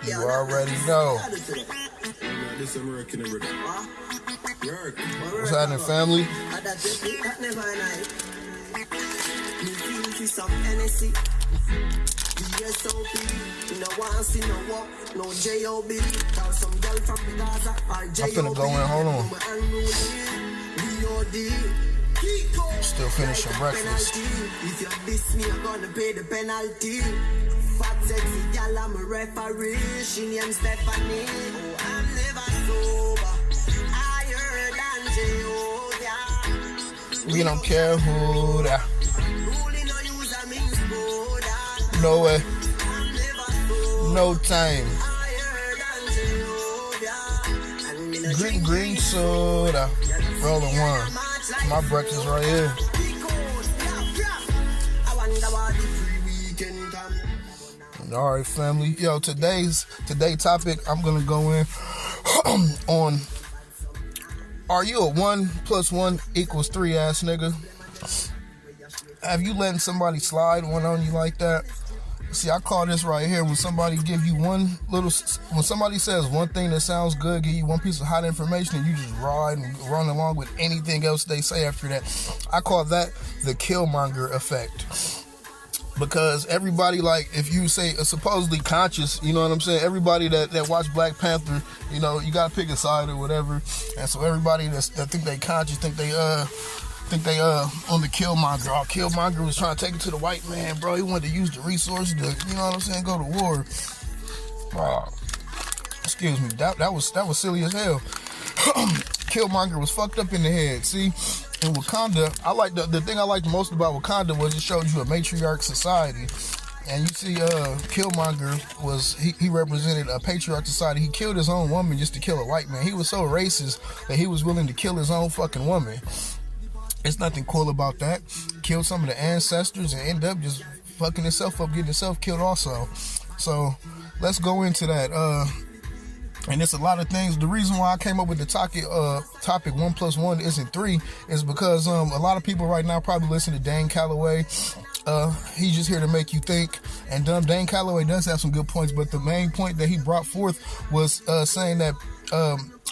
You already know. What's happening, family? I'm finna go in, hold on. Still finishing breakfast. If you diss me, I'm gonna pay the penalty. Fat sexy gal, I'm a referee. She named Stephanie. Oh, I'm never sober. I heard Jehovah. We don't care who that. No way. No time. Green soda. Rolling one. My breakfast right here. Alright, family. Yo, today's topic, I'm gonna go in on, are you a 1 + 1 = 3 ass nigga? Have you letting somebody slide one on you like that? See, I call this right here when somebody give you when somebody says one thing that sounds good, give you one piece of hot information, and you just ride and run along with anything else they say after that. I call that the Killmonger effect. Because everybody, like, if you say supposedly conscious, you know what I'm saying? Everybody that watch Black Panther, you know, you gotta pick a side or whatever. And so everybody that think they conscious, think they on the Killmonger. Oh, Killmonger was trying to take it to the white man, bro. He wanted to use the resources to, you know what I'm saying, go to war. Excuse me, that was silly as hell. Killmonger was fucked up in the head. See, in Wakanda, I like the thing I liked most about Wakanda was it showed you a matriarch society. And you see, Killmonger he represented a patriarch society. He killed his own woman just to kill a white man. He was so racist that he was willing to kill his own fucking woman. It's nothing cool about that. Killed some of the ancestors and end up just fucking himself up, getting himself killed also. So let's go into that. And it's a lot of things. The reason why I came up with the topic 1 + 1 isn't 3 is because a lot of people right now probably listen to Dane Calloway. He's just here to make you think. And Dane Calloway does have some good points, but the main point that he brought forth was saying that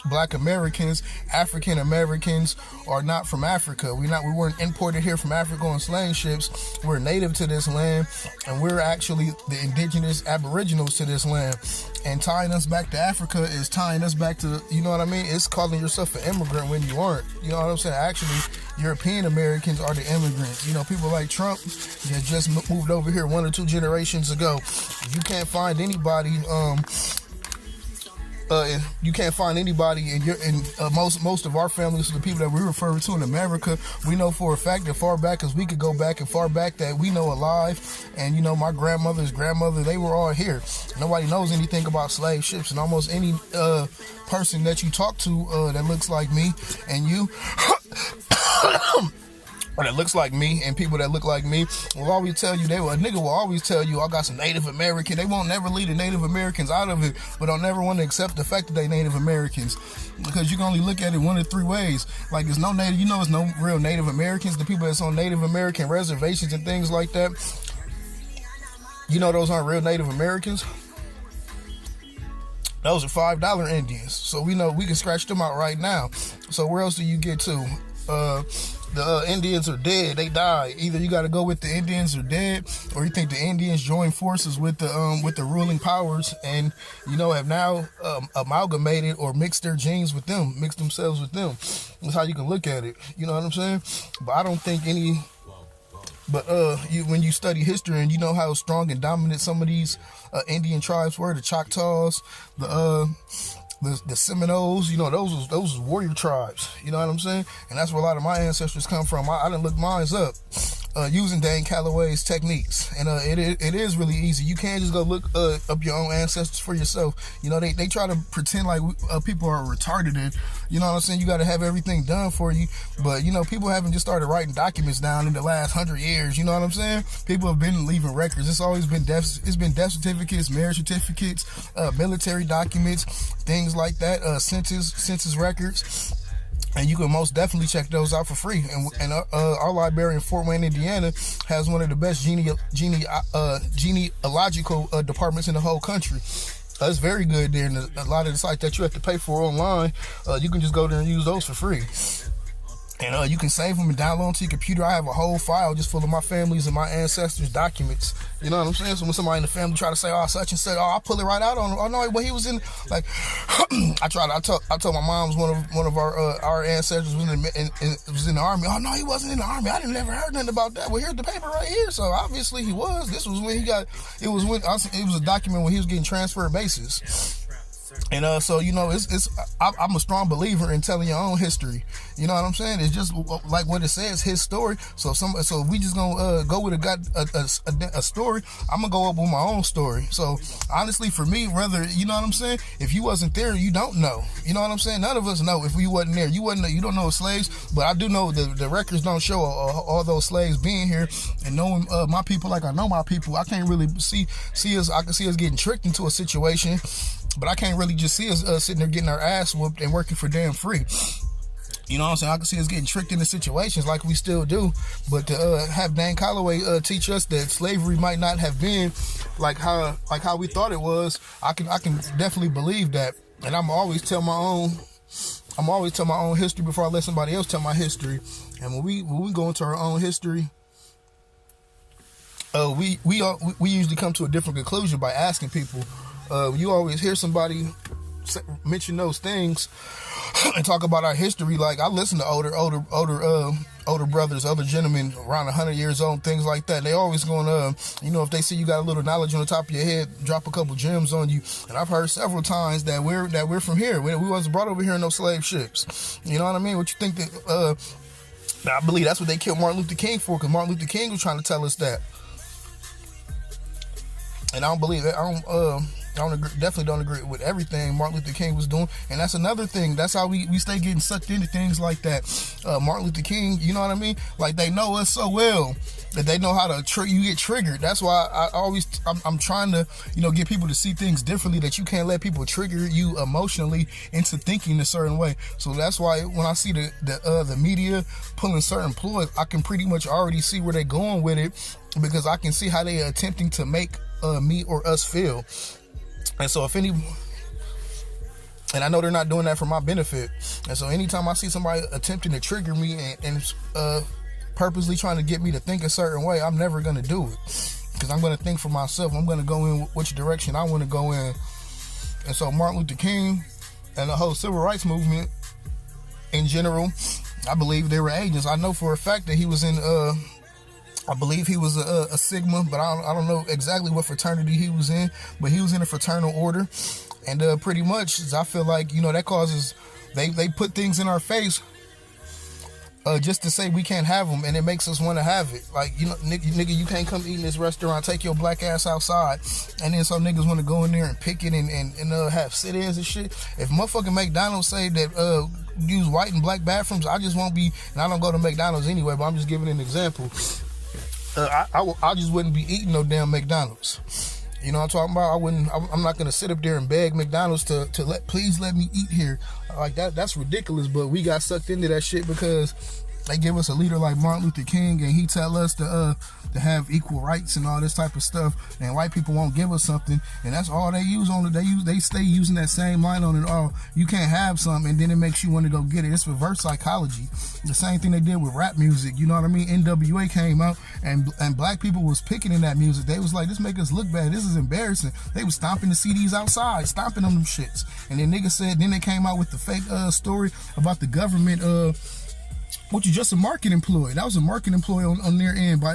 Black Americans, African Americans are not from Africa. We weren't imported here from Africa on slave ships. We're native to this land, and we're actually the indigenous aboriginals to this land. And tying us back to Africa is tying us back to, you know what I mean? It's calling yourself an immigrant when you aren't. You know what I'm saying? Actually, European Americans are the immigrants. You know, people like Trump that just moved over here 1 or 2 generations ago. You can't find anybody. You can't find anybody in most of our families, the people that we refer to in America, we know for a fact that far back as we could go back and far back that we know alive, and you know my grandmother's grandmother, they were all here. Nobody knows anything about slave ships, and almost any person that you talk to that looks like me and you or that looks like me and people that look like me will always tell you, a nigga will always tell you, I got some Native American. They won't never leave the Native Americans out of it, but they'll never want to accept the fact that they Native Americans, because you can only look at it 1 of 3 ways. Like, there's no Native, there's no real Native Americans. The people that's on Native American reservations and things like that, those aren't real Native Americans. Those are $5 Indians. So we know we can scratch them out right now. So where else do you get to? The Indians are dead. They died. Either you got to go with the Indians are dead, or you think the Indians joined forces with the ruling powers and have now amalgamated or mixed their genes with them, mixed themselves with them. That's how you can look at it. You know what I'm saying? But I don't think any. But when you study history and you know how strong and dominant some of these Indian tribes were, the Choctaws, the Seminoles, those was warrior tribes. You know what I'm saying? And that's where a lot of my ancestors come from. I didn't look mines up using Dane Calloway's techniques. And it is really easy. You can't just go look up your own ancestors for yourself. They try to pretend like people are retarded. And, you know what I'm saying? You got to have everything done for you. But, people haven't just started writing documents down in the last 100 years. You know what I'm saying? People have been leaving records. It's always been death certificates, marriage certificates, military documents, things like that, census records. And you can most definitely check those out for free. And our library in Fort Wayne, Indiana, has one of the best genealogical departments in the whole country. It's very good there, and a lot of the sites that you have to pay for online, you can just go there and use those for free. And you can save them and download them to your computer. I have a whole file just full of my family's and my ancestors' documents. You know what I'm saying? So when somebody in the family try to say, oh, such and such, oh, I'll pull it right out on him. Oh, no, but he was in, like, I told my mom's one of our ancestors was in the army. Oh, no, he wasn't in the army. I didn't never heard nothing about that. Well, here's the paper right here. So obviously he was. This was when it was a document when he was getting transferred bases. And so, you know, I'm a strong believer in telling your own history. You know what I'm saying? It's just like what it says, his story. So if we just gonna go with a story, I'm gonna go up with my own story. So honestly, for me, whether, you know what I'm saying, if you wasn't there, you don't know. You know what I'm saying? None of us know if we wasn't there. You don't know slaves, but I do know the records don't show all those slaves being here and knowing my people like I know my people. I can't really see us. I can see us getting tricked into a situation. But I can't really just see us sitting there getting our ass whooped and working for damn free. You know what I'm saying? I can see us getting tricked into situations like we still do. But to have Dan Calloway teach us that slavery might not have been like how we thought it was, I can definitely believe that. And I'm always tell my own history before I let somebody else tell my history. And when we go into our own history, we usually come to a different conclusion by asking people. You always hear somebody mention those things and talk about our history. Like I listen to older brothers, other gentlemen around 100 years old, things like that. They always going you know, if they see you got a little knowledge on the top of your head, drop a couple gems on you. And I've heard several times that we're from here. We wasn't brought over here in no slave ships. You know what I mean? What you think that? I believe that's what they killed Martin Luther King for, because Martin Luther King was trying to tell us that. And I don't believe it. Definitely don't agree with everything Martin Luther King was doing. And that's another thing. That's how we stay getting sucked into things like that. Martin Luther King, you know what I mean? Like they know us so well that they know how to you get triggered. That's why I'm trying to, you know, get people to see things differently, that you can't let people trigger you emotionally into thinking a certain way. So that's why when I see the media pulling certain ploys, I can pretty much already see where they're going with it, because I can see how they are attempting to make me or us feel. And so and I know they're not doing that for my benefit. And so anytime I see somebody attempting to trigger me and purposely trying to get me to think a certain way, I'm never going to do it, because I'm going to think for myself. I'm going to go in which direction I want to go in. And so Martin Luther King and the whole civil rights movement in general, I believe they were agents. I know for a fact that he was in I believe he was a Sigma, but I don't know exactly what fraternity he was in, but he was in a fraternal order. And pretty much, I feel like, you know, that causes, they put things in our face just to say we can't have them, and it makes us want to have it. Like, you know, nigga, you can't come eat in this restaurant, take your black ass outside, and then some niggas want to go in there and pick it and have sit-ins and shit. If motherfucking McDonald's say that use white and black bathrooms, I just won't be, and I don't go to McDonald's anyway, but I'm just giving an example. I just wouldn't be eating no damn McDonald's. You know what I'm talking about? I'm not gonna sit up there and beg McDonald's to please let me eat here. Like that's ridiculous. But we got sucked into that shit because they give us a leader like Martin Luther King, and he tell us to have equal rights and all this type of stuff, and white people won't give us something, and that's all they use on it. They stay using that same line on it. Oh, you can't have something, and then it makes you want to go get it. It's reverse psychology. The same thing they did with rap music. You know what I mean? NWA came out, and black people was picking in that music. They was like, this make us look bad. This is embarrassing. They was stomping the CDs outside, stomping on them shits. And then niggas said, then they came out with the fake story about the government which is just a market employee. That was a market employee on their end by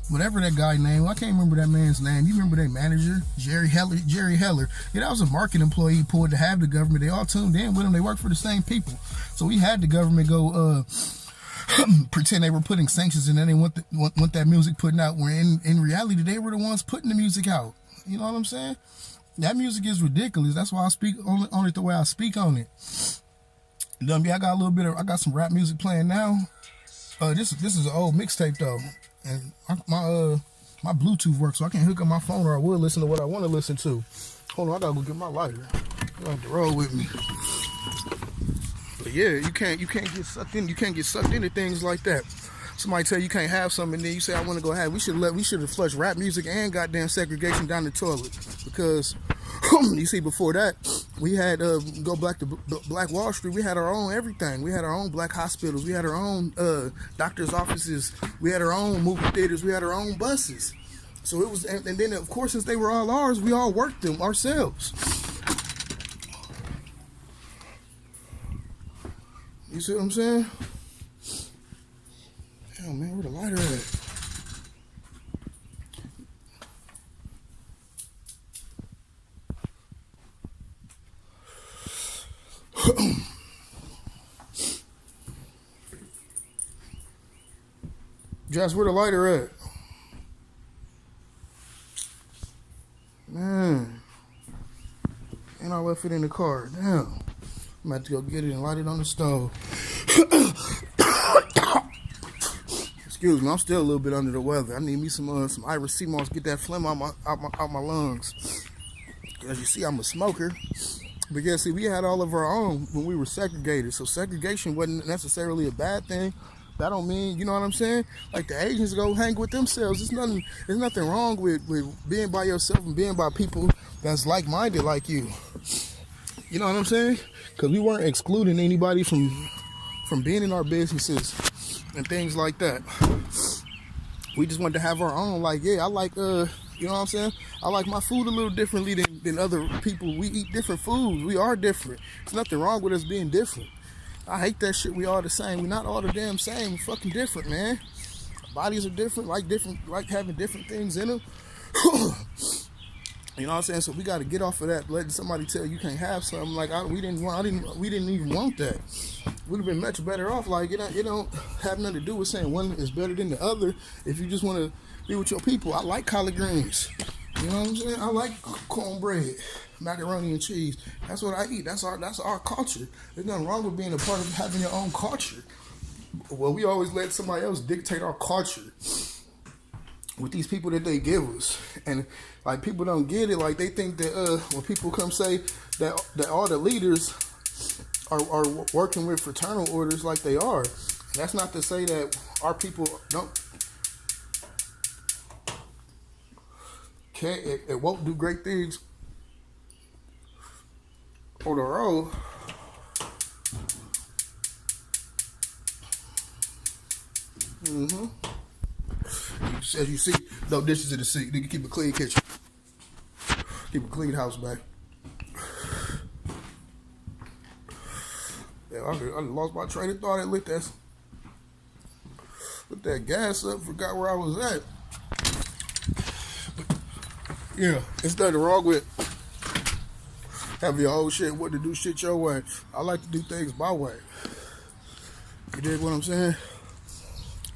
whatever that guy name. I can't remember that man's name. You remember that manager, Jerry Heller? Yeah, that was a market employee pulled to have the government. They all tuned in with him. They work for the same people. So we had the government go pretend they were putting sanctions, and then they want that music putting out, where in reality they were the ones putting the music out. You know what I'm saying? That music is ridiculous. That's why I speak on it the way I speak on it. I got some rap music playing now. This is an old mixtape though, and my Bluetooth works, so I can't hook up my phone, or I will listen to what I want to listen to. Hold on, I gotta go get my lighter. You have to roll with me. But yeah, you can't get sucked in. You can't get sucked into things like that. Somebody tell you can't have something, and then you say I want to go have. We should have flushed rap music and goddamn segregation down the toilet, because you see, before that we had go back to Black Wall Street. We had our own everything. We had our own black hospitals. We had our own doctors' offices. We had our own movie theaters. We had our own buses. So it was, and then of course, since they were all ours, we all worked them ourselves. You see what I'm saying? Damn, man, where the lighter at? Jess, where the lighter at? Man. And I left it in the car. Damn. I'm about to go get it and light it on the stove. Excuse me, I'm still a little bit under the weather. I need me some Irish sea moss, get that phlegm out my lungs. As you see, I'm a smoker. But yeah, see, we had all of our own when we were segregated. So segregation wasn't necessarily a bad thing. That don't mean, you know what I'm saying? Like the Asians go hang with themselves. There's nothing wrong with being by yourself and being by people that's like-minded like you. You know what I'm saying? Because we weren't excluding anybody from being in our businesses and things like that. We just wanted to have our own. Like, yeah, I like, you know what I'm saying? I like my food a little differently than other people. We eat different foods. We are different. There's nothing wrong with us being different. I hate that shit. We all the same. We're not all the damn same. We're fucking different, man. Bodies are different, like having different things in them. You know what I'm saying? So we got to get off of that. Letting somebody tell you can't have something. Like we didn't even want that. We'd have been much better off. Like it don't have nothing to do with saying one is better than the other. If you just want to be with your people, I like collard greens. You know what I'm saying? I like cornbread, macaroni and cheese. That's what I eat. That's our culture. There's nothing wrong with being a part of having your own culture. Well, we always let somebody else dictate our culture with these people that they give us, and like people don't get it. Like they think that when people come say that all the leaders are working with fraternal orders, like they are. That's not to say that our people it won't do great things on the road. As you see, no dishes in the sink. You can keep a clean kitchen. Keep a clean house, back. Yeah, I lost my train of thought. I lit that gas up. Forgot where I was at. Yeah, it's nothing wrong with having your whole shit, what to do shit your way. I like to do things my way. You dig what I'm saying?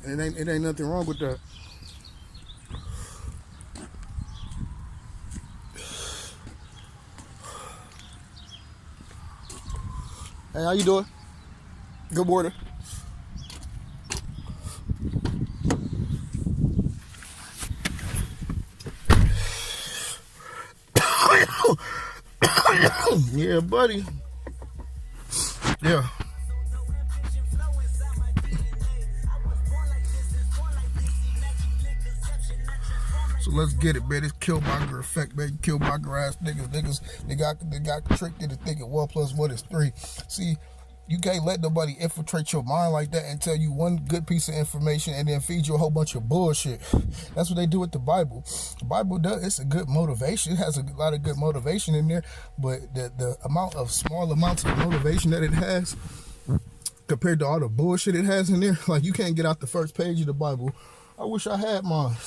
And it ain't nothing wrong with that. Hey, how you doing? Good morning. Yeah, buddy. Yeah. So let's get it, man. It's Killmonger effect, man. Killmonger ass niggas. They got tricked into thinking 1 + 1 is 3. See, you can't let nobody infiltrate your mind like that and tell you one good piece of information and then feed you a whole bunch of bullshit. That's what they do with the Bible. The Bible does, it's a good motivation. It has a lot of good motivation in there, but the small amounts of motivation that it has compared to all the bullshit it has in there, like you can't get out the first page of the Bible. I wish I had mine.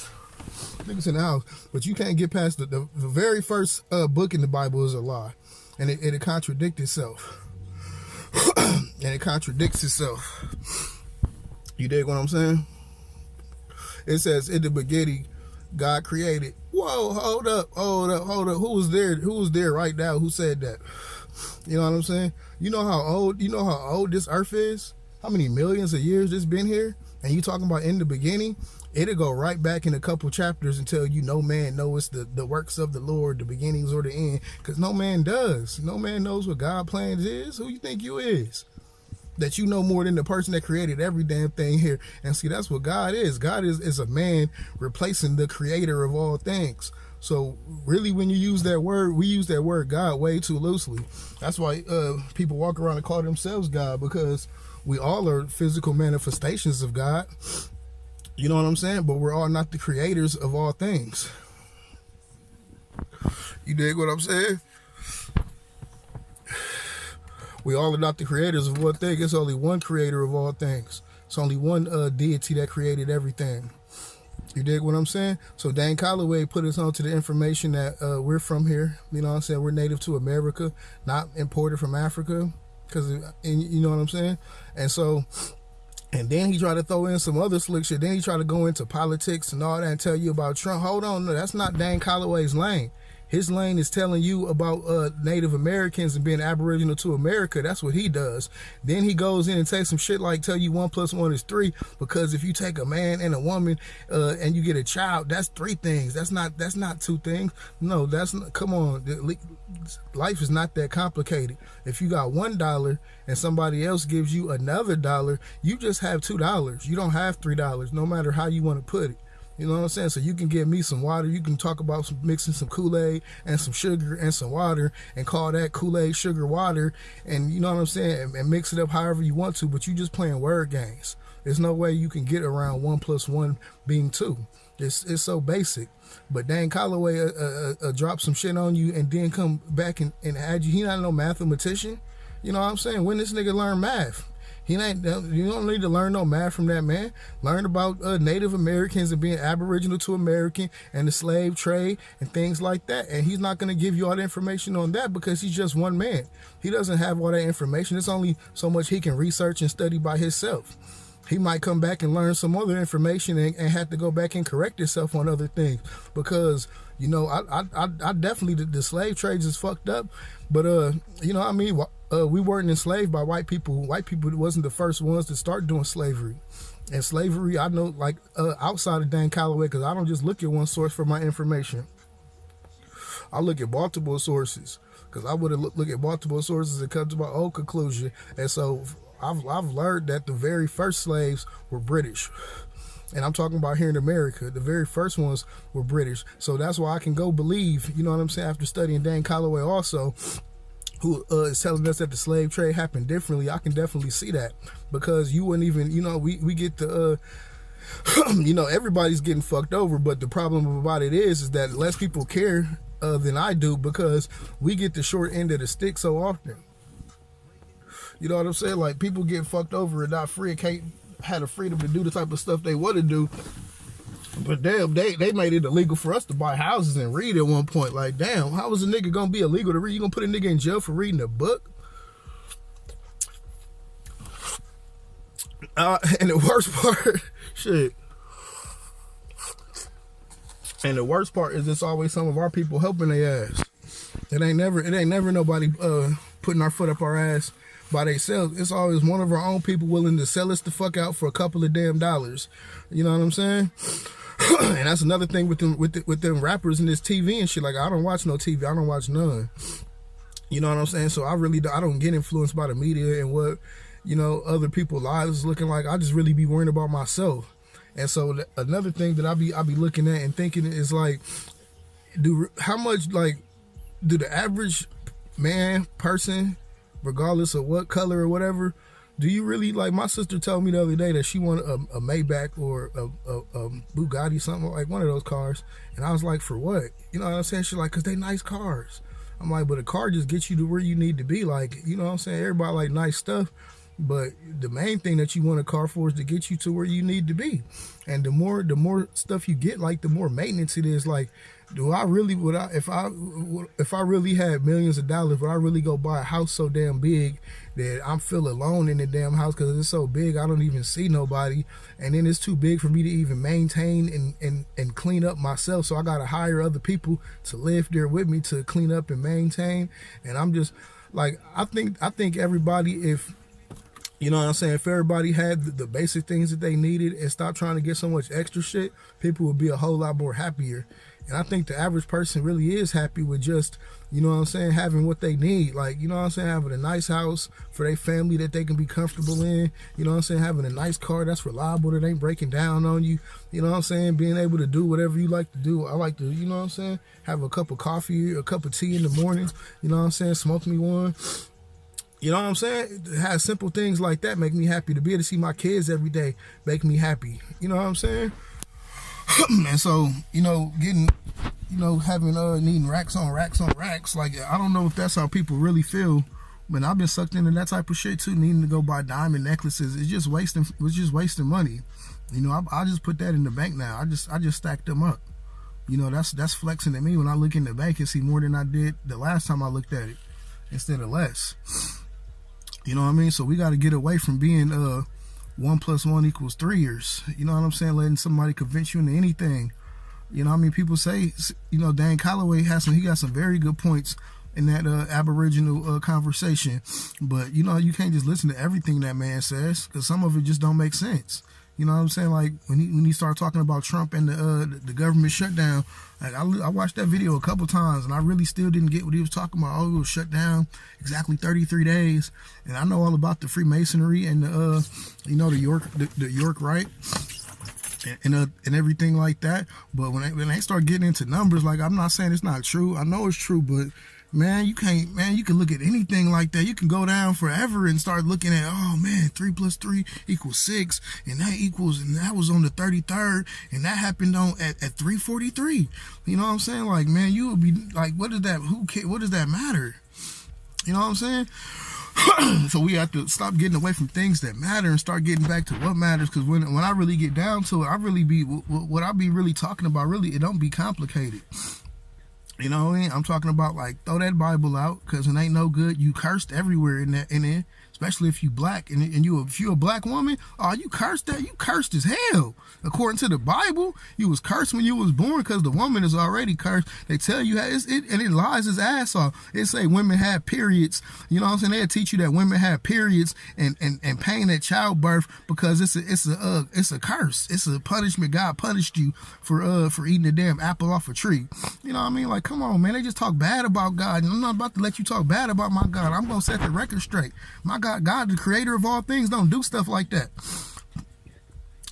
Niggas in the house, but you can't get past the very first book in the Bible is a lie, and it contradicts itself. And it contradicts itself. You dig what I'm saying? It says in the beginning, God created. Whoa, hold up. Who was there right now? Who said that? You know what I'm saying? You know how old this earth is? How many millions of years this been here? And you talking about in the beginning? It'll go right back in a couple chapters and tell you no man knows the works of the Lord, the beginnings or the end, because no man does. No man knows what God's plans is. Who you think you is? that you know more than the person that created every damn thing here. And see, that's what God is. God is a man replacing the creator of all things. So really, when you use that word, we use that word God way too loosely. That's why people walk around and call themselves God, because we all are physical manifestations of God. You know what I'm saying? But we're all not the creators of all things. You dig what I'm saying? We all are not the creators of one thing. It's only one creator of all things. It's only one deity that created everything. You dig what I'm saying? So Dan Calloway put us on to the information that we're from here. You know what I'm saying? We're native to America, not imported from Africa. Because, you know what I'm saying? And so, and then he tried to throw in some other slick shit. Then he tried to go into politics and all that and tell you about Trump. Hold on, no, that's not Dan Calloway's lane. His lane is telling you about Native Americans and being aboriginal to America. That's what he does. Then he goes in and takes some shit like tell you 1 + 1 is 3, because if you take a man and a woman and you get a child, that's 3 things. That's not 2 things. No, that's not, come on. Life is not that complicated. If you got $1 and somebody else gives you another $1, you just have $2. You don't have $3, no matter how you want to put it. You know what I'm saying? So you can give me some water. You can talk about mixing some Kool-Aid and some sugar and some water and call that Kool-Aid, sugar, water. And you know what I'm saying? And mix it up however you want to, but you just playing word games. There's no way you can get around 1 + 1 being 2. It's so basic. But Dan Calloway drop some shit on you and then come back and add you. He not no mathematician. You know what I'm saying? When this nigga learn math? You don't need to learn no math from that man. Learn about Native Americans and being aboriginal to American and the slave trade and things like that. And he's not going to give you all the information on that because he's just one man. He doesn't have all that information. It's only so much he can research and study by himself. He might come back and learn some other information and have to go back and correct himself on other things, because you know I definitely the slave trades is fucked up, but you know what I mean, we weren't enslaved by white people. White people wasn't the first ones to start doing slavery. And slavery, I know, like outside of Dan Calloway, because I don't just look at one source for my information. I look at multiple sources, because I would look at multiple sources and come to my own conclusion. And so I've learned that the very first slaves were British. And I'm talking about here in America. The very first ones were British. So that's why I can go believe, you know what I'm saying, after studying Dan Calloway also, who is telling us that the slave trade happened differently. I can definitely see that, because you wouldn't even, you know, we get the, you know, everybody's getting fucked over. But the problem about it is that less people care than I do, because we get the short end of the stick so often. You know what I'm saying? Like, people get fucked over and not free and can't have the freedom to do the type of stuff they want to do. But damn, they made it illegal for us to buy houses and read at one point. Like, damn, how is a nigga gonna be illegal to read? You gonna put a nigga in jail for reading a book? And the worst part, shit. And the worst part is it's always some of our people helping their ass. It ain't never nobody putting our foot up our ass by themselves. It's always one of our own people willing to sell us the fuck out for a couple of damn dollars. You know what I'm saying? And that's another thing with them rappers and this TV and shit. Like, I don't watch no TV. I don't watch none. You know what I'm saying? So I don't get influenced by the media and what, you know, other people's lives is looking like. I just really be worrying about myself. And so another thing that I be looking at and thinking is like, how much, like, do the average man, person, regardless of what color or whatever, do you really, like, my sister told me the other day that she wanted a Maybach or a Bugatti, something like one of those cars. And I was like, for what? You know what I'm saying? She's like, because they nice cars. I'm like, but a car just gets you to where you need to be. Like, you know what I'm saying? Everybody like nice stuff. But the main thing that you want a car for is to get you to where you need to be. And the more stuff you get, like, the more maintenance it is. Like, do I really, if I really had millions of dollars, would I really go buy a house so damn big that I'm feel alone in the damn house because it's so big I don't even see nobody, and then it's too big for me to even maintain and clean up myself, so I gotta hire other people to live there with me to clean up and maintain. And I'm just like, I think everybody, if you know what I'm saying, if everybody had the basic things that they needed and stopped trying to get so much extra shit, people would be a whole lot more happier. And I think the average person really is happy with just, you know what I'm saying, having what they need. Like, you know what I'm saying, having a nice house for their family that they can be comfortable in. You know what I'm saying, having a nice car that's reliable, that ain't breaking down on you. You know what I'm saying, being able to do whatever you like to do. I like to, you know what I'm saying, have a cup of coffee, a cup of tea in the morning. You know what I'm saying, smoke me one. You know what I'm saying? Have simple things like that make me happy. To be able to see my kids every day make me happy. You know what I'm saying? And so, you know, getting, you know, having needing racks on racks on racks. Like, I don't know if that's how people really feel, but I've been sucked into that type of shit too. Needing to go buy diamond necklaces, it's just wasting money. You know, I just put that in the bank now. I just stacked them up. You know, that's flexing at me when I look in the bank and see more than I did the last time I looked at it, instead of less. You know what I mean? So we got to get away from being 1 + 1 = 3 years. You know what I'm saying? Letting somebody convince you into anything. You know what I mean? People say, you know, Dan Calloway he got some very good points in that Aboriginal conversation. But, you know, you can't just listen to everything that man says, because some of it just don't make sense. You know what I'm saying? Like, when he started talking about Trump and the government shutdown, like, I watched that video a couple times, and I really still didn't get what he was talking about. Oh, it was shut down exactly 33 days. And I know all about the Freemasonry and you know, the York Rite and everything like that. But when they start getting into numbers, like, I'm not saying it's not true. I know it's true, but man, you can look at anything like that. You can go down forever and start looking at, oh man, 3 + 3 = 6, and that was on the 33rd, and that happened at 3:43. You know what I'm saying? Like, man, you would be like, what does that matter? You know what I'm saying? So we have to stop getting away from things that matter and start getting back to what matters. Because when I really get down to it, what I be really talking about, really, it don't be complicated. You know what I mean? I'm talking about, like, throw that Bible out, because it ain't no good. You cursed everywhere in there, especially if you black, and if you a black woman, oh, you cursed as hell. According to the Bible, you was cursed when you was born, because the woman is already cursed. They tell you and it lies his ass off. It say women have periods. You know what I'm saying? They'll teach you that women have periods and pain at childbirth, because it's a curse. It's a punishment. God punished you for eating a damn apple off a tree. You know what I mean? Like, come on, man. They just talk bad about God, and I'm not about to let you talk bad about my God. I'm gonna set the record straight. My God, the creator of all things, don't do stuff like that.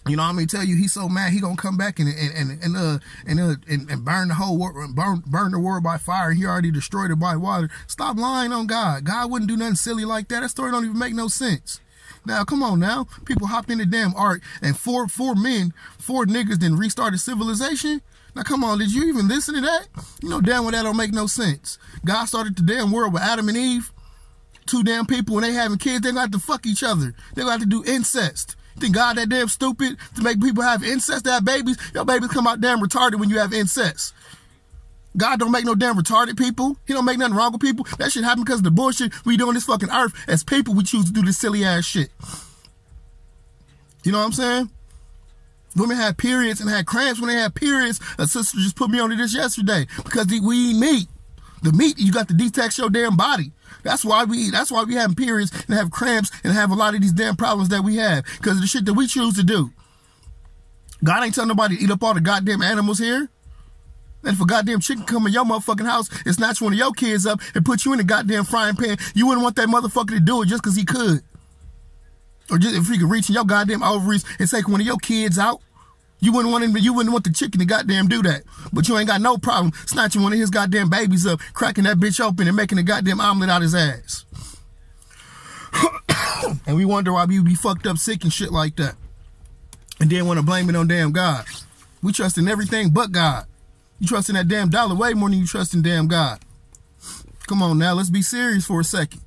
You know what I mean? Tell you he's so mad he gonna come back and burn the whole world, burn the world by fire. He already destroyed it by water. Stop lying on God. God wouldn't do nothing silly like that. That story don't even make no sense. Now, come on now. People hopped in the damn ark, and four niggas then restarted civilization. Now, come on, did you even listen to that? You know damn well that don't make no sense. God started the damn world with Adam and Eve. 2 damn people, when they having kids, they got to fuck each other. They got to do incest. You think God that damn stupid to make people have incest, to have babies? Your babies come out damn retarded when you have incest. God don't make no damn retarded people. He don't make nothing wrong with people. That shit happen because of the bullshit we do on this fucking earth. As people, we choose to do this silly ass shit. You know what I'm saying? Women had periods and had cramps when they had periods. A sister just put me on to this yesterday, because we eat meat. The meat, you got to detox your damn body. That's why we eat. That's why we have periods and have cramps and have a lot of these damn problems that we have, because of the shit that we choose to do. God ain't telling nobody to eat up all the goddamn animals here. And if a goddamn chicken come in your motherfucking house and snatch one of your kids up and put you in a goddamn frying pan, you wouldn't want that motherfucker to do it just because he could. Or just if he could reach in your goddamn ovaries and take one of your kids out. You wouldn't want the chicken to goddamn do that. But you ain't got no problem snatching one of his goddamn babies up, cracking that bitch open, and making a goddamn omelet out his ass. And we wonder why we be fucked up sick and shit like that. And then want to blame it on damn God. We trust in everything but God. You trust in that damn dollar way more than you trust in damn God. Come on now, let's be serious for a second.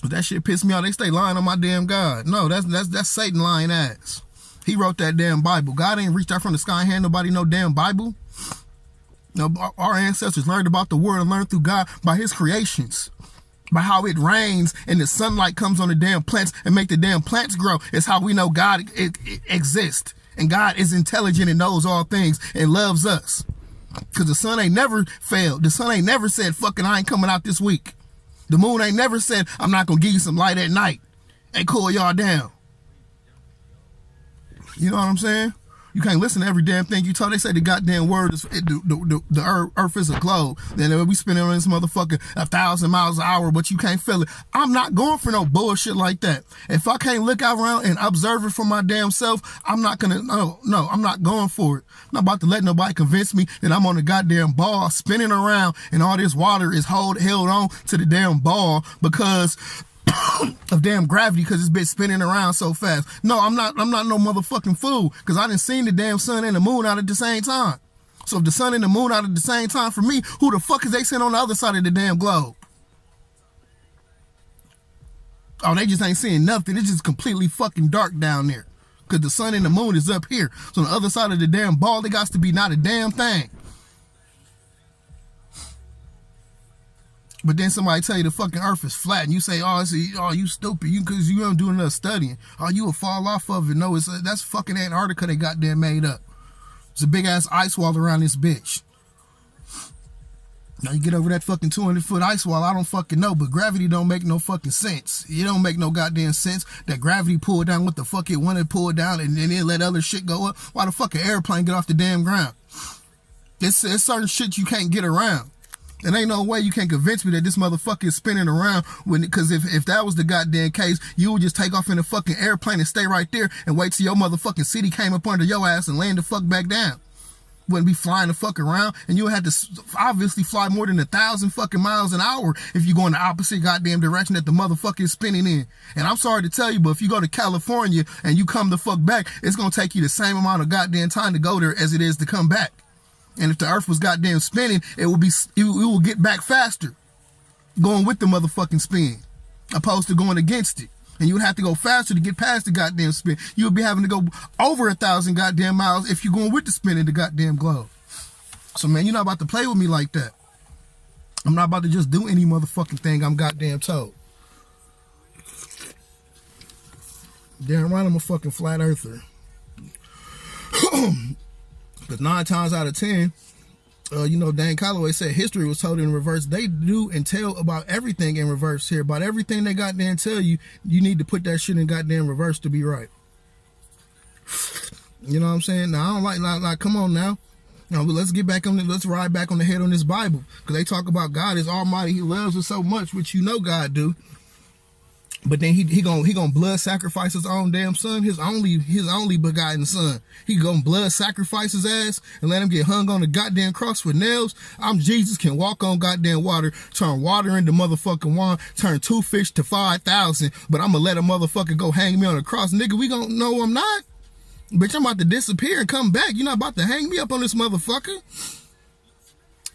That shit pissed me off. They stay lying on my damn God. No, that's Satan lying ass. He wrote that damn Bible. God ain't reached out from the sky and hand nobody no damn Bible. No, our ancestors learned about the world and learned through God by his creations. By how it rains and the sunlight comes on the damn plants and make the damn plants grow. It's how we know God it exists. And God is intelligent and knows all things and loves us. Because the sun ain't never failed. The sun ain't never said, fucking, I ain't coming out this week. The moon ain't never said, I'm not going to give you some light at night and cool y'all down. You know what I'm saying? You can't listen to every damn thing you told. They say the goddamn word is the earth is a globe. Then we spinning on this motherfucker 1,000 miles an hour, but you can't feel it. I'm not going for no bullshit like that. If I can't look out around and observe it for my damn self, I'm not gonna. No, I'm not going for it. I'm not about to let nobody convince me that I'm on the goddamn ball spinning around and all this water is held on to the damn ball because of damn gravity, because it's been spinning around so fast. No, I'm not no motherfucking fool, because I done seen the damn sun and the moon out at the same time. So if the sun and the moon out at the same time for me, who the fuck is they sitting on the other side of the damn globe? Oh, they just ain't seeing nothing. It's just completely fucking dark down there, because the sun and the moon is up here. So on the other side of the damn ball, they got to be not a damn thing. But then somebody tell you the fucking earth is flat, and you say, oh, you stupid, because you don't do enough studying. Oh, you will fall off of it. No, that's fucking Antarctica they goddamn made up. It's a big ass ice wall around this bitch. Now you get over that fucking 200-foot ice wall, I don't fucking know, but gravity don't make no fucking sense. It don't make no goddamn sense that gravity pulled down what the fuck it wanted to pull down and then let other shit go up. Why the fuck an airplane get off the damn ground? It's certain shit you can't get around. And ain't no way you can convince me that this motherfucker is spinning around because if that was the goddamn case, you would just take off in a fucking airplane and stay right there and wait till your motherfucking city came up under your ass and land the fuck back down. Wouldn't be flying the fuck around, and you would have to obviously fly more than 1,000 fucking miles an hour if you go in the opposite goddamn direction that the motherfucker is spinning in. And I'm sorry to tell you, but if you go to California and you come the fuck back, it's gonna take you the same amount of goddamn time to go there as it is to come back. And if the earth was goddamn spinning, it will get back faster, going with the motherfucking spin, opposed to going against it. And you would have to go faster to get past the goddamn spin. You would be having to go over 1,000 goddamn miles if you're going with the spin in the goddamn globe. So man, you're not about to play with me like that. I'm not about to just do any motherfucking thing I'm goddamn told. Damn right, I'm a fucking flat earther. Because 9 times out of 10, Dan Calloway said history was told in reverse. They do and tell about everything in reverse here. About everything they goddamn tell you, you need to put that shit in goddamn reverse to be right. You know what I'm saying? Now, I don't like come on now. Now, let's get back on let's ride back on the head on this Bible. Because they talk about God is almighty. He loves us so much, which you know God do. But then he gonna blood sacrifice his own damn son, his only begotten son. He gonna blood sacrifice his ass and let him get hung on the goddamn cross with nails. I'm Jesus, can walk on goddamn water, turn water into motherfucking wine, turn 2 fish to 5,000. But I'm gonna let a motherfucker go hang me on the cross, nigga. We gonna know I'm not. Bitch, I'm about to disappear and come back. You're not about to hang me up on this motherfucker.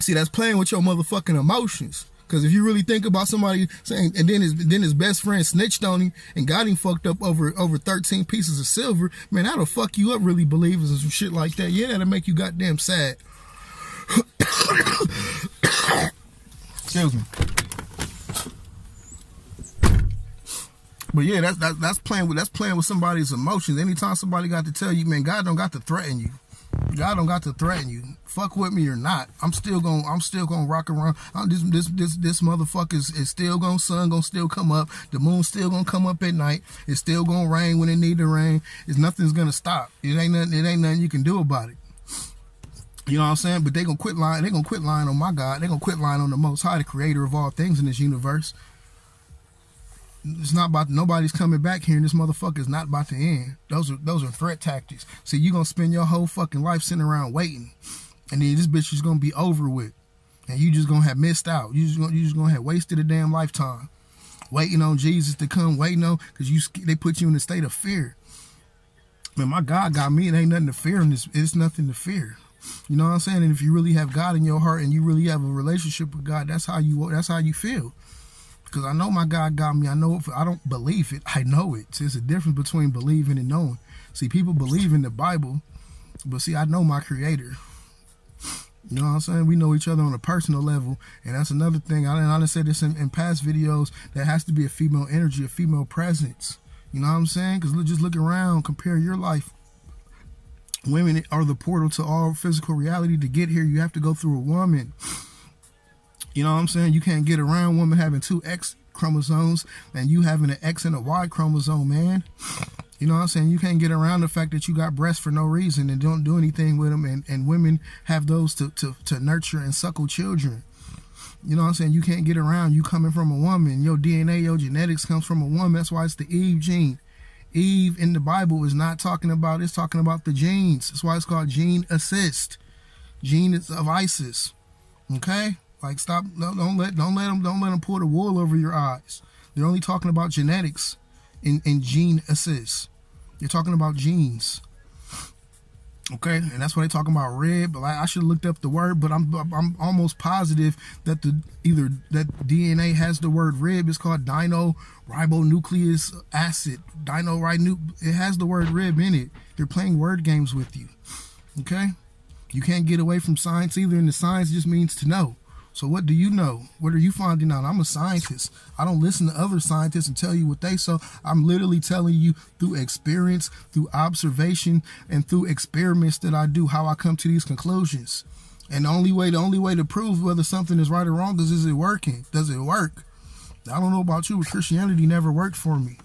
See, that's playing with your motherfucking emotions. Because if you really think about somebody saying, and then his best friend snitched on him and got him fucked up over 13 pieces of silver, man, that'll fuck you up, really believers and some shit like that. Yeah, that'll make you goddamn sad. Excuse me. But yeah, that's playing with somebody's emotions. Anytime somebody got to tell you, man, God don't got to threaten you. God don't got to threaten you. Fuck with me or not, I'm still gonna rock around. This motherfucker is still gonna, sun gonna still come up. The moon still gonna come up at night. It's still gonna rain when it need to rain. Nothing's gonna stop. It ain't nothing you can do about it. You know what I'm saying? But they gonna quit lying. They gonna quit lying on my God. They gonna quit lying on the Most High, the Creator of all things in this universe. It's not about nobody's coming back here, and this motherfucker is not about to end. Those are threat tactics. See, you gonna spend your whole fucking life sitting around waiting, and then this bitch is gonna be over with, and you just gonna have missed out. You just gonna have wasted a damn lifetime waiting on Jesus to come, waiting on, because they put you in a state of fear. Man, my God got me. It ain't nothing to fear in this. It's nothing to fear. You know what I'm saying? And if you really have God in your heart and you really have a relationship with God, that's how you feel. Because I know my God got me. I know it. I don't believe it. I know it. See, it's a difference between believing and knowing. See, people believe in the Bible, but see, I know my Creator. You know what I'm saying? We know each other on a personal level, and that's another thing. I done said this in past videos. There has to be a female energy, a female presence. You know what I'm saying? Because just look around, compare your life. Women are the portal to all physical reality. To get here, you have to go through a woman. You know what I'm saying? You can't get around women having 2 X chromosomes and you having an X and a Y chromosome, man. You know what I'm saying? You can't get around the fact that you got breasts for no reason and don't do anything with them. And women have those to nurture and suckle children. You know what I'm saying? You can't get around you coming from a woman. Your DNA, your genetics comes from a woman. That's why it's the Eve gene. Eve in the Bible is not talking about, it's talking about the genes. That's why it's called gene assist. Gene of ISIS. Okay? Like, stop, don't let them pull the wool over your eyes. They're only talking about genetics in gene assist. You're talking about genes. Okay, and that's why they talking about red. But I should have looked up the word, but I'm almost positive that either that DNA has the word rib. It's called dino-ribonucleic acid. It has the word rib in it. They're playing word games with you. Okay, you can't get away from science either, and the science just means to know. So what do you know? What are you finding out? I'm a scientist. I don't listen to other scientists and tell you what they saw. I'm literally telling you through experience, through observation, and through experiments that I do, how I come to these conclusions. And the only way to prove whether something is right or wrong is it working? Does it work? I don't know about you, but Christianity never worked for me.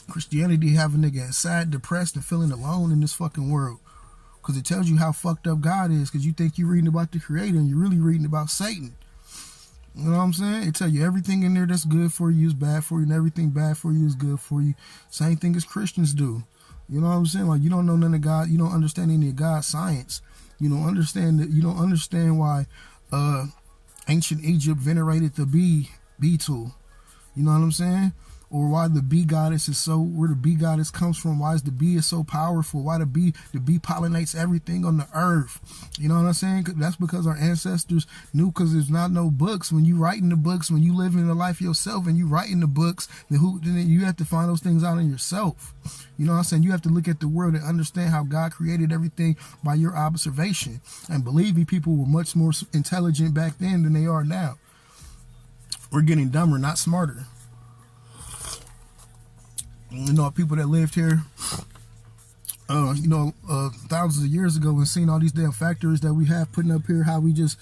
Christianity have a nigga sad, depressed, and feeling alone in this fucking world. Because it tells you how fucked up God is, because you think you're reading about the Creator and you're really reading about Satan. You know what I'm saying? It tells you everything in there that's good for you is bad for you, and everything bad for you is good for you. Same thing as Christians do. You know what I'm saying? Like, you don't know none of God. You don't understand any of God's science. You don't understand why ancient Egypt venerated the bee tool. You know what I'm saying? Or why the bee goddess is where the bee goddess comes from, why is the bee is so powerful, why the bee pollinates everything on the earth. You know what I'm saying? That's because our ancestors knew, because there's not no books. When you writing the books, when you living the life yourself and you writing the books, then you have to find those things out in yourself. You know what I'm saying? You have to look at the world and understand how God created everything by your observation. And believe me, people were much more intelligent back then than they are now. We're getting dumber, not smarter. You know, people that lived here, thousands of years ago and seen all these damn factories that we have putting up here, how we just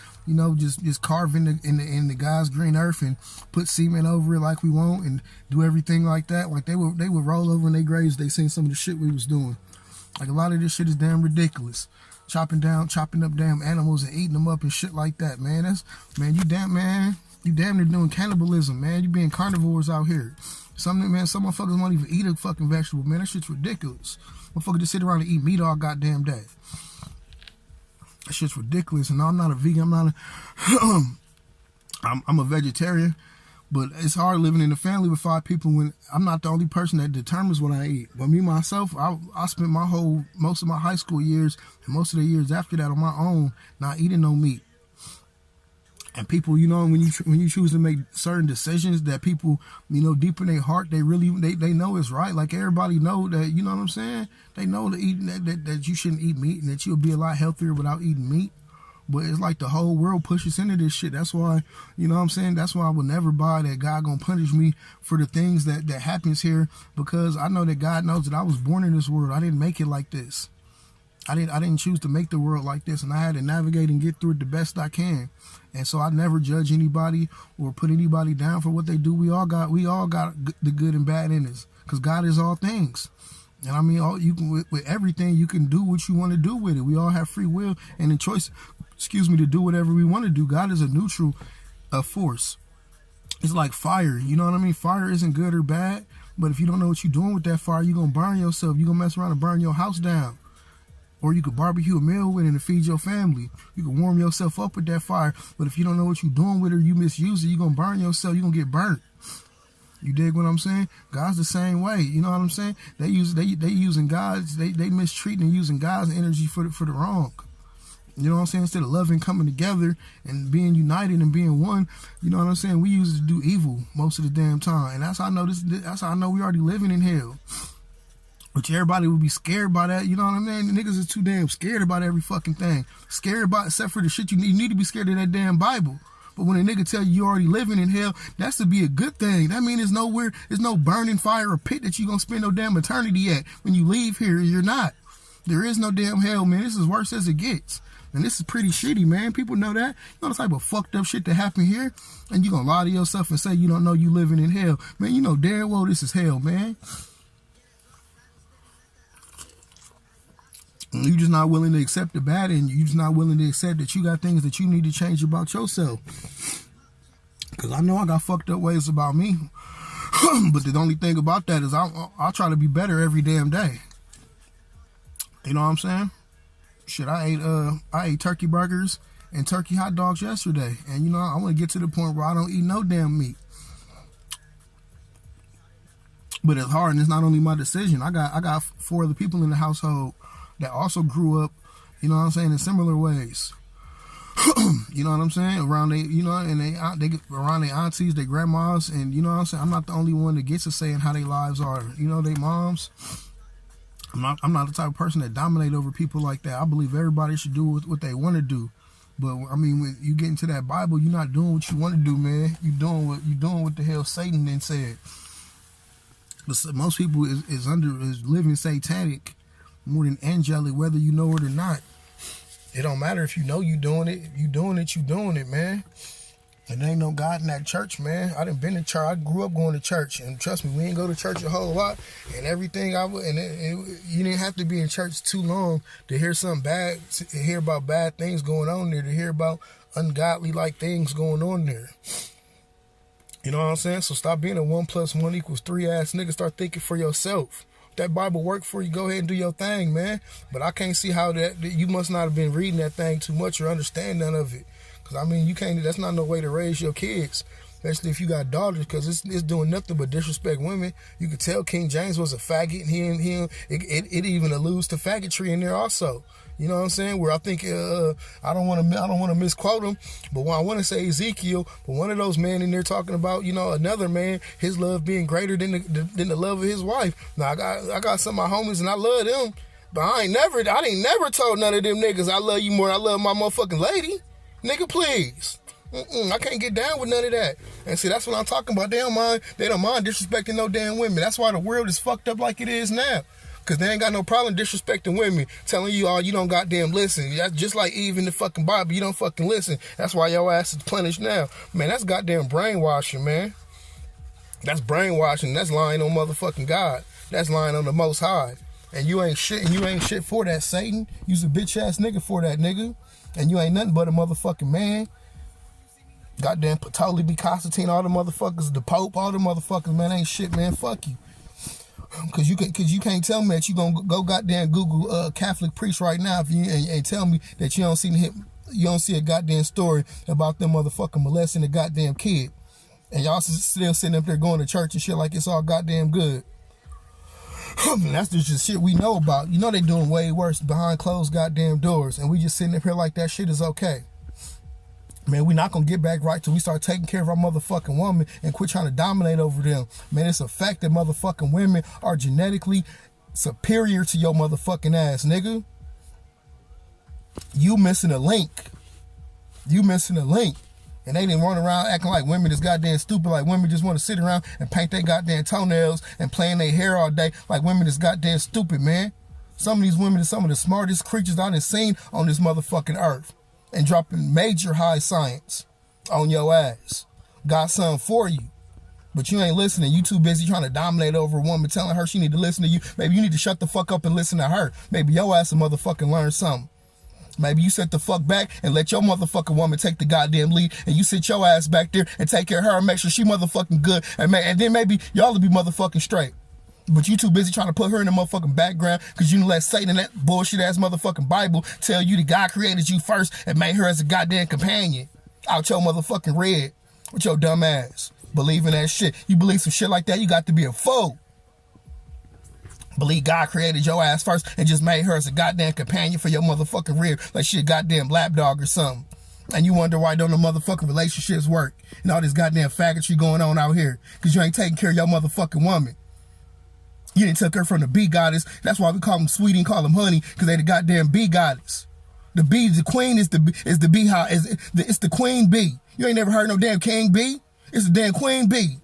carve in the God's green earth and put cement over it like we want and do everything like that. Like they would roll over in their graves. They seen some of the shit we was doing. Like, a lot of this shit is damn ridiculous. Chopping up damn animals and eating them up and shit like that, man. You damn near doing cannibalism, man. You being carnivores out here. Some motherfuckers won't even eat a fucking vegetable, man. That shit's ridiculous. Motherfuckers just sit around and eat meat all goddamn day. That shit's ridiculous. And I'm not a vegan. I'm a vegetarian. But it's hard living in a family with 5 people when I'm not the only person that determines what I eat. But me, myself, I spent most of my high school years and most of the years after that on my own, not eating no meat. And people, when you choose to make certain decisions that people, deep in their heart, they know it's right. Like, everybody know that, you know what I'm saying? They know that you shouldn't eat meat and that you'll be a lot healthier without eating meat. But it's like the whole world pushes into this shit. That's why, you know what I'm saying? That's why I would never buy that God gonna punish me for the things that happens here, because I know that God knows that I was born in this world. I didn't make it like this. I didn't choose to make the world like this, and I had to navigate and get through it the best I can. And so I never judge anybody or put anybody down for what they do. We all got the good and bad in us, because God is all things. And I mean, with everything, you can do what you want to do with it. We all have free will and the choice, to do whatever we want to do. God is a neutral force. It's like fire. You know what I mean? Fire isn't good or bad, but if you don't know what you're doing with that fire, you're going to burn yourself. You're going to mess around and burn your house down. Or you could barbecue a meal with it and feed your family. You can warm yourself up with that fire. But if you don't know what you're doing with it, or you misuse it, you're going to burn yourself. You're going to get burnt. You dig what I'm saying? God's the same way. You know what I'm saying? They using God's, they mistreating and using God's energy for the wrong. You know what I'm saying? Instead of loving, coming together and being united and being one, you know what I'm saying? We use it to do evil most of the damn time. And that's how I know we already living in hell. Which everybody would be scared by that, you know what I mean? The niggas is too damn scared about every fucking thing. Scared about, except for the shit you need to be scared of that damn Bible. But when a nigga tell you already living in hell, that's to be a good thing. That means there's no burning fire or pit that you gonna spend no damn eternity at. When you leave here, you're not. There is no damn hell, man. This is worse as it gets. And this is pretty shitty, man. People know that. You know the type of fucked up shit that happened here? And you gonna lie to yourself and say you don't know you living in hell. Man, you know damn well this is hell, man. You just not willing to accept the bad, and you just not willing to accept that you got things that you need to change about yourself. Because I know I got fucked up ways about me. But the only thing about that is I'll try to be better every damn day. You know what I'm saying? Shit, I ate turkey burgers and turkey hot dogs yesterday. And you know, I want to get to the point where I don't eat no damn meat. But it's hard, and it's not only my decision. I got 4 other people in the household that also grew up, you know what I'm saying, in similar ways. You know what I'm saying? Around they, you know, and they around their aunties, their grandmas, and you know what I'm saying. I'm not the only one that gets to say how their lives are. You know, they moms. I'm not the type of person that dominate over people like that. I believe everybody should do what they want to do. But I mean, when you get into that Bible, you're not doing what you want to do, man. You doing what the hell Satan then said. But most people is living satanic more than angelic, whether you know it or not. It don't matter if you know you doing it. If you doing it, man. And there ain't no God in that church, man. I done been to church. I grew up going to church, and trust me, we ain't go to church a whole lot. And everything you didn't have to be in church too long to hear something bad, to hear about bad things going on there, to hear about ungodly like things going on there. You know what I'm saying? So stop being a 1 + 1 = 3 ass nigga. Start thinking for yourself. If that Bible work for you, go ahead and do your thing, man. But I can't see how that you must not have been reading that thing too much or understand none of it. Because, I mean, that's not no way to raise your kids, especially if you got daughters, because it's doing nothing but disrespect women. You could tell King James was a faggot, and it even alludes to faggotry in there also. You know what I'm saying? Where I think I don't want to misquote him, but when I want to say Ezekiel, but one of those men in there talking about, you know, another man, his love being greater than the love of his wife. Now I got some of my homies and I love them, but I ain't never told none of them niggas I love you more than I love my motherfucking lady. Nigga, please. I can't get down with none of that. And see, that's what I'm talking about. They don't mind disrespecting no damn women. That's why the world is fucked up like it is now. Because they ain't got no problem disrespecting women, telling you all you don't goddamn listen. That's just like Eve in the fucking Bible. You don't fucking listen. That's why your ass is punished now. Man, that's goddamn brainwashing, man. That's brainwashing. That's lying on motherfucking God. That's lying on the Most High. And you ain't shit, for that, Satan. You's a bitch ass nigga for that, nigga. And you ain't nothing but a motherfucking man. Goddamn totally be Constantine, all the motherfuckers, the Pope, all the motherfuckers, man, ain't shit, man. Fuck you. Cause you can't tell me that you gonna go goddamn Google Catholic priest right now if you and tell me that you don't see a goddamn story about them motherfucking molesting a goddamn kid, and y'all still sitting up there going to church and shit like it's all goddamn good. That's just shit we know about. You know they doing way worse behind closed goddamn doors, and we just sitting up here like that shit is okay. Man, we not gonna get back right till we start taking care of our motherfucking woman and quit trying to dominate over them. Man, it's a fact that motherfucking women are genetically superior to your motherfucking ass, nigga. You missing a link. And they didn't run around acting like women is goddamn stupid, like women just want to sit around and paint their goddamn toenails and playing their hair all day, like women is goddamn stupid, man. Some of these women are some of the smartest creatures I done seen on this motherfucking earth. And dropping major high science on your ass. Got something for you. But you ain't listening. You too busy trying to dominate over a woman, telling her she need to listen to you. Maybe you need to shut the fuck up and listen to her. Maybe your ass a motherfucking learn something. Maybe you sit the fuck back and let your motherfucking woman take the goddamn lead, and you sit your ass back there and take care of her and make sure she motherfucking good, and then maybe y'all will be motherfucking straight. But you too busy trying to put her in the motherfucking background because you let Satan and that bullshit ass motherfucking Bible tell you that God created you first and made her as a goddamn companion. Out your motherfucking red with your dumb ass. Believe in that shit. You believe some shit like that, you got to be a fool. Believe God created your ass first and just made her as a goddamn companion for your motherfucking rib, like she a goddamn lapdog or something. And you wonder why don't the motherfucking relationships work and all this goddamn faggotry going on out here because you ain't taking care of your motherfucking woman. You didn't took her from the bee goddess. That's why we call them sweetie and call them honey, because they the goddamn bee goddess. The bee, the queen is the bee. It's the queen bee. You ain't never heard no damn king bee. It's the damn queen bee.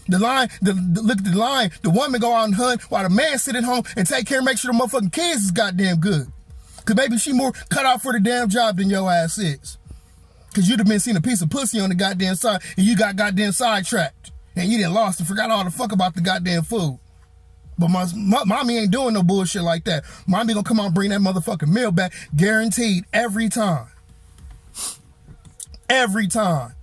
The line, look at the line. The woman go out and hunt while the man sit at home and take care and make sure the motherfucking kids is goddamn good. Cause maybe she more cut out for the damn job than your ass is. Cause you'd have been seeing a piece of pussy on the goddamn side and you got goddamn sidetracked and you done lost and forgot all the fuck about the goddamn food. But my mommy ain't doing no bullshit like that. Mommy gonna come out and bring that motherfucking meal back, guaranteed, every time. Every time.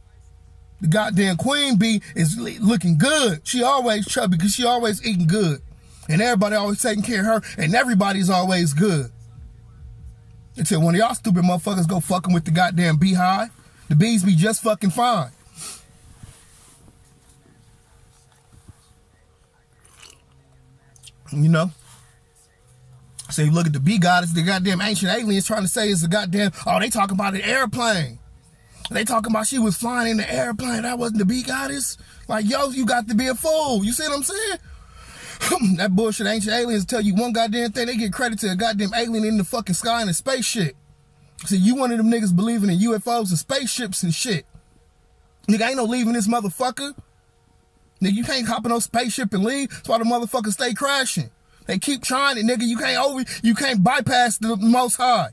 The goddamn queen bee is looking good. She always chubby because she always eating good. And everybody always taking care of her, and everybody's always good. Until one of y'all stupid motherfuckers go fucking with the goddamn beehive. The bees be just fucking fine. You know? So you look at the bee goddess, the goddamn ancient aliens trying to say it's a goddamn, oh, they talking about an airplane. They talking about she was flying in the airplane. That wasn't the bee goddess. Like, yo, you got to be a fool. You see what I'm saying? That bullshit ancient aliens tell you one goddamn thing. They get credit to a goddamn alien in the fucking sky in a spaceship. See, you one of them niggas believing in UFOs and spaceships and shit. Nigga, ain't no leaving this motherfucker. Nigga, you can't hop in no spaceship and leave. That's why the motherfuckers stay crashing. They keep trying it, nigga. You can't bypass the Most High.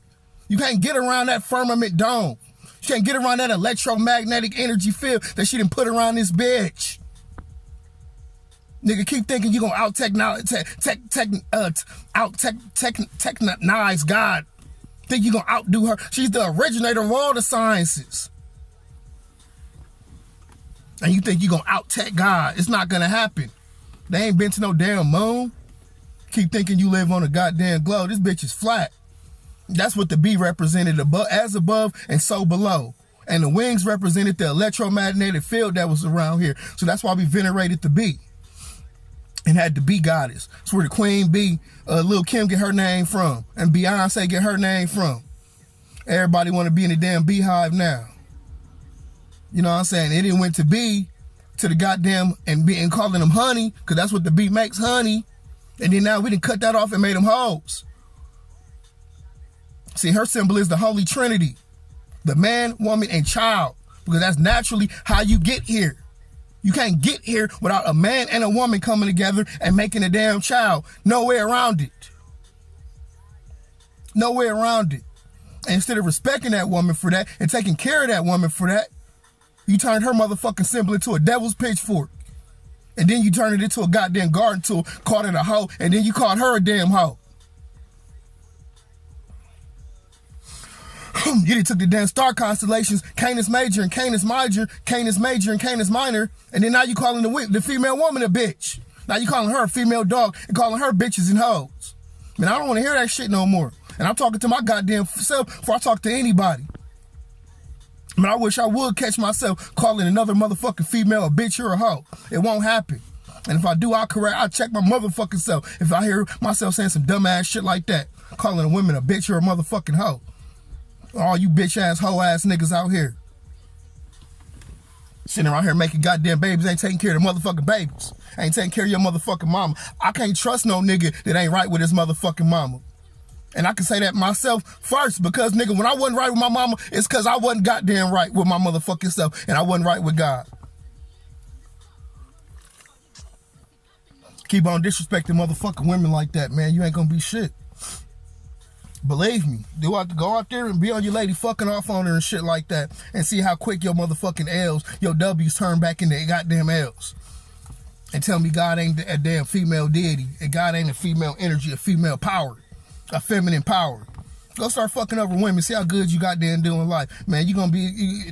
You can't get around that firmament dome. You can't get around that electromagnetic energy field that she done put around this bitch. Nigga, keep thinking you gonna out-technize God. Think you gonna outdo her. She's the originator of all the sciences. And you think you gonna out-tech God. It's not gonna happen. They ain't been to no damn moon. Keep thinking you live on a goddamn globe. This bitch is flat. That's what the bee represented, as above and so below. And the wings represented the electromagnetic field that was around here. So that's why we venerated the bee. And had the bee goddess. That's where the queen bee, Lil' Kim get her name from. And Beyonce get her name from. Everybody want to be in the damn beehive now. You know what I'm saying? It didn't went to bee, to the goddamn, and calling them honey, because that's what the bee makes, honey. And then now we done cut that off and made them hoes. See, her symbol is the Holy Trinity. The man, woman, and child. Because that's naturally how you get here. You can't get here without a man and a woman coming together and making a damn child. No way around it. No way around it. And instead of respecting that woman for that and taking care of that woman for that, you turned her motherfucking symbol into a devil's pitchfork. And then you turned it into a goddamn garden tool, called it a hoe, and then you called her a damn hoe. You done took the damn star constellations, Canis Major and Canis Minor, Canis Major and Canis Minor, and then now you calling the female woman a bitch. Now you calling her a female dog and calling her bitches and hoes. Man, I don't want to hear that shit no more. And I'm talking to my goddamn self before I talk to anybody. I mean, I wish I would catch myself calling another motherfucking female a bitch or a hoe. It won't happen. And if I do, I'll check my motherfucking self. If I hear myself saying some dumbass shit like that, calling a woman a bitch or a motherfucking hoe. All you bitch ass, hoe ass niggas out here. Sitting around here making goddamn babies, ain't taking care of the motherfucking babies. Ain't taking care of your motherfucking mama. I can't trust no nigga that ain't right with his motherfucking mama. And I can say that myself first, because nigga, when I wasn't right with my mama, it's because I wasn't goddamn right with my motherfucking self, and I wasn't right with God. Keep on disrespecting motherfucking women like that, man. You ain't gonna be shit. Believe me, do have to go out there and be on your lady fucking off on her and shit like that, and see how quick your motherfucking L's, your W's turn back into goddamn L's. And tell me God ain't a damn female deity, and God ain't a female energy, a female power, a feminine power. Go start fucking over women, see how good you goddamn doing life. Man, you gonna be